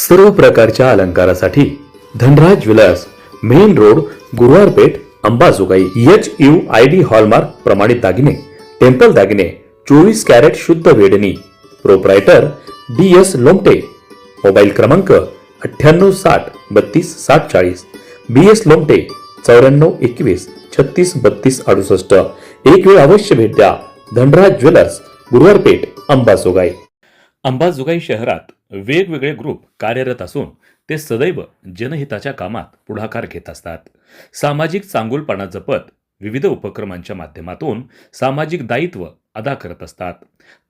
सर्व प्रकारच्या अलंकारासाठी Dhanraj jewellers, main road, Guruwarpeth, Ambajogai. HUID hallmark प्रमाणित दागिने, टेम्पल दागिने, 24 कॅरेट शुद्ध वेडणी. Proprietor DS Lomte. मोबाईल क्रमांक 9860326040. BS लोमटे 9421363268. एक वेळ अवश्य भेट द्या. धनराज ज्वेलर्स, गुरुवारपेठ, अंबाजोगाई. अंबाजोगाई शहरात वेगवेगळे ग्रुप कार्यरत असून ते सदैव जनहिताच्या कामात पुढाकार घेत असतात. सामाजिक चांगुलपणा जपत विविध उपक्रमांच्या माध्यमातून सामाजिक दायित्व अदा करत असतात.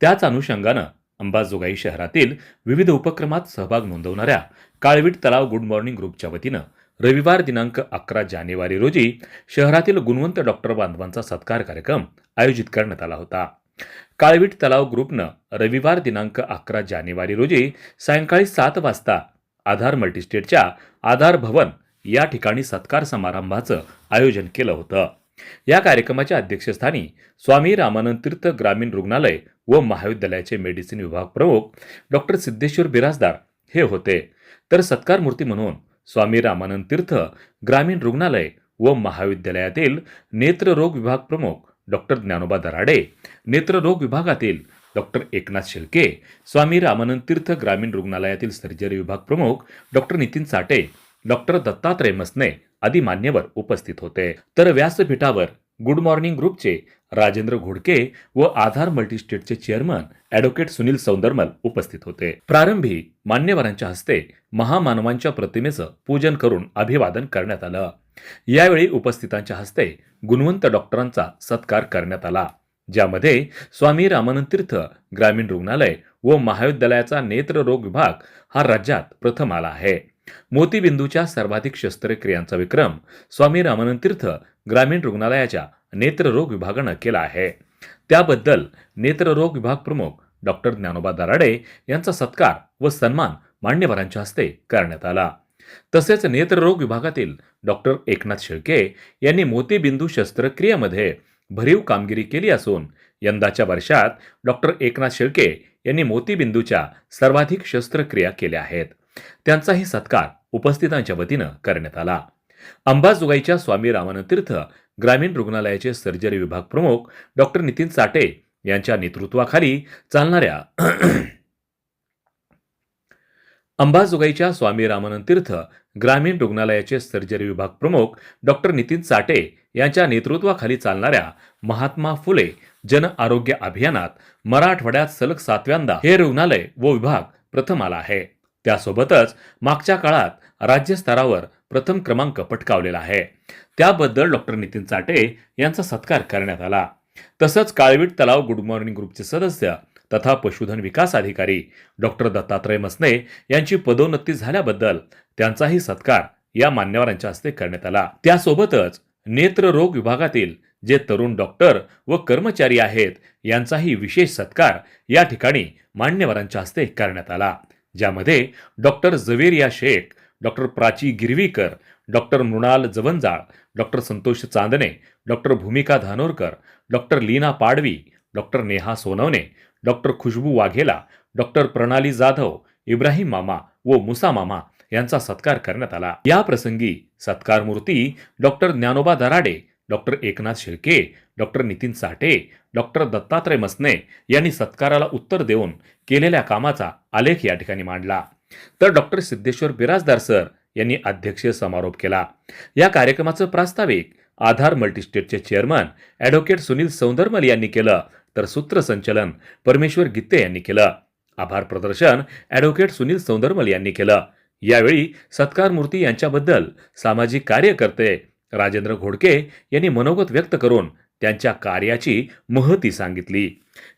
त्याच अनुषंगानं अंबाजोगाई शहरातील विविध उपक्रमात सहभाग नोंदवणाऱ्या काळवीट तलाव गुड मॉर्निंग ग्रुपच्या वतीनं रविवार दिनांक 11 जानेवारी रोजी शहरातील गुणवंत डॉक्टर बांधवांचा सत्कार कार्यक्रम आयोजित करण्यात आला होता. काळवीट तलाव ग्रुपनं रविवार दिनांक 11 जानेवारी रोजी सायंकाळी 7 वाजता आधार मल्टीस्टेटच्या आधार भवन या ठिकाणी सत्कार समारंभाचं आयोजन केलं होतं. या कार्यक्रमाच्या अध्यक्षस्थानी स्वामी रामानंद तीर्थ ग्रामीण रुग्णालय व महाविद्यालयाचे मेडिसिन विभाग प्रमुख डॉक्टर सिद्धेश्वर बिराजदार हे होते. तर सत्कार मूर्ती म्हणून स्वामी रामानंद तीर्थ ग्रामीण रुग्णालय व महाविद्यालयातील नेत्ररोग विभाग प्रमुख डॉक्टर ज्ञानोबा दराडे, नेत्ररोग विभागातील डॉक्टर एकनाथ शेळके, स्वामी रामानंद तीर्थ ग्रामीण रुग्णालयातील सर्जरी विभाग प्रमुख डॉक्टर नितीन साठे, डॉक्टर दत्तात्रय मसने आदी मान्यवर उपस्थित होते. तर व्यासपीठावर गुड मॉर्निंग ग्रुपचे राजेंद्र घोडके व आधार मल्टीस्टेटचे चेअरमन ॲडव्होकेट सुनील सौंदरमल उपस्थित होते. प्रारंभी मान्यवरांच्या हस्ते महामानवांच्या प्रतिमेचं पूजन करून अभिवादन करण्यात आलं. यावेळी उपस्थितांच्या हस्ते गुणवंत डॉक्टरांचा सत्कार करण्यात आला, ज्यामध्ये स्वामी रामानंद तीर्थ ग्रामीण रुग्णालय व महाविद्यालयाचा नेत्ररोग विभाग हा राज्यात प्रथम आला आहे. मोतीबिंदूच्या सर्वाधिक शस्त्रक्रियांचा विक्रम स्वामी रामानंद तीर्थ ग्रामीण रुग्णालयाच्या नेत्ररोग विभागानं केला आहे. त्याबद्दल नेत्ररोग विभाग प्रमुख डॉक्टर ज्ञानोबा दराडे यांचा सत्कार व सन्मान मान्यवरांच्या हस्ते करण्यात आला. तसेच नेत्ररोग विभागातील डॉक्टर एकनाथ शेळके यांनी मोतीबिंदू शस्त्रक्रियेमध्ये भरीव कामगिरी केली असून यंदाच्या वर्षात डॉक्टर एकनाथ शेळके यांनी मोतीबिंदूच्या सर्वाधिक शस्त्रक्रिया केल्या आहेत. त्यांचाही सत्कार उपस्थितांच्या वतीनं करण्यात आला. अंबाजोगाईच्या स्वामी रामानंद तीर्थ ग्रामीण रुग्णालयाचे सर्जरी विभाग प्रमुख डॉक्टर नितीन साठे यांच्या नेतृत्वाखाली चालणाऱ्या अंबाजोगाईच्या स्वामी रामानंद तीर्थ ग्रामीण रुग्णालयाचे सर्जरी विभाग प्रमुख डॉक्टर नितीन साठे यांच्या नेतृत्वाखाली चालणाऱ्या महात्मा फुले जन आरोग्य अभियानात मराठवाड्यात सलग 7व्यांदा हे रुग्णालय व विभाग प्रथम आला आहे. त्यासोबतच मागच्या काळात राज्यस्तरावर प्रथम क्रमांक पटकावलेला आहे. त्याबद्दल डॉक्टर नितीन साठे यांचा सत्कार करण्यात आला. तसंच काळवीट तलाव गुड मॉर्निंग ग्रुपचे सदस्य तथा पशुधन विकास अधिकारी डॉक्टर दत्तात्रय मसने यांची पदोन्नती झाल्याबद्दल त्यांचाही सत्कार या मान्यवरांच्या हस्ते करण्यात आला. त्यासोबतच नेत्ररोग विभागातील जे तरुण डॉक्टर व कर्मचारी आहेत यांचाही विशेष सत्कार या ठिकाणी मान्यवरांच्या हस्ते करण्यात आला, ज्यामध्ये doctor Javeria Shaikh, doctor Prachi Girvikar, doctor Mrunal Javanjal, doctor Santosh Chandane, doctor Bhumika Dhanorkar, doctor Leena Padvi, doctor Neha Sonawane, doctor Khushboo Vaghela, doctor Pranali Jadhav, Ibrahim मामा व मुसा मामा यांचा सत्कार करण्यात आला. या प्रसंगी सत्कार मूर्ती doctor Dnyanoba Darade, doctor Eknath Shelke, doctor Nitin Sathe, doctor Dattatray Masane यांनी सत्काराला उत्तर देऊन केलेल्या कामाचा आलेख या ठिकाणी मांडला. तर डॉक्टर सिद्धेश्वर बिराजदार सर यांनी अध्यक्षीय समारोप केला. या कार्यक्रमाचं प्रास्ताविक आधार मल्टीस्टेटचे चेअरमन ॲडव्होकेट सुनील सौंदरमल यांनी केलं, तर सूत्रसंचलन परमेश्वर गित्ते यांनी केलं. आभार प्रदर्शन ॲडव्होकेट सुनील सौंदरमल यांनी केलं. यावेळी सत्कार मूर्ती यांच्याबद्दल सामाजिक कार्यकर्ते राजेंद्र घोडके यांनी मनोगत व्यक्त करून त्यांच्या कार्याची महती सांगितली.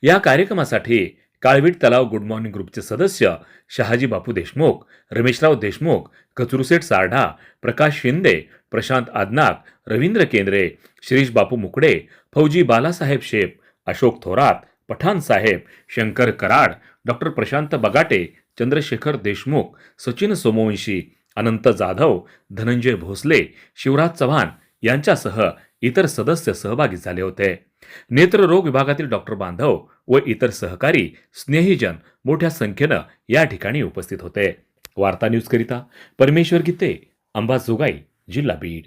या कार्यक्रमासाठी काळवीट तलाव गुड मॉर्निंग ग्रुपचे सदस्य शहाजी बापू देशमुख, रमेशराव देशमुख, कचरुसेठ सारढा, प्रकाश शिंदे, प्रशांत आदनाक, रवींद्र केंद्रे, शिरीष बापू मुकडे, फौजी बालासाहेब शेप, अशोक थोरात, पठाण साहेब, शंकर कराड, डॉक्टर प्रशांत बगाटे, चंद्रशेखर देशमुख, सचिन सोमवंशी, अनंत जाधव, धनंजय भोसले, शिवराज चव्हाण यांच्यासह इतर सदस्य सहभागी झाले होते. नेत्ररोग विभागातील डॉक्टर बांधव व इतर सहकारी स्नेहीजन मोठ्या संख्येनं या ठिकाणी उपस्थित होते. वार्ता न्यूजकरिता परमेश्वर गीते, अंबाजोगाई, जिल्हा बीड.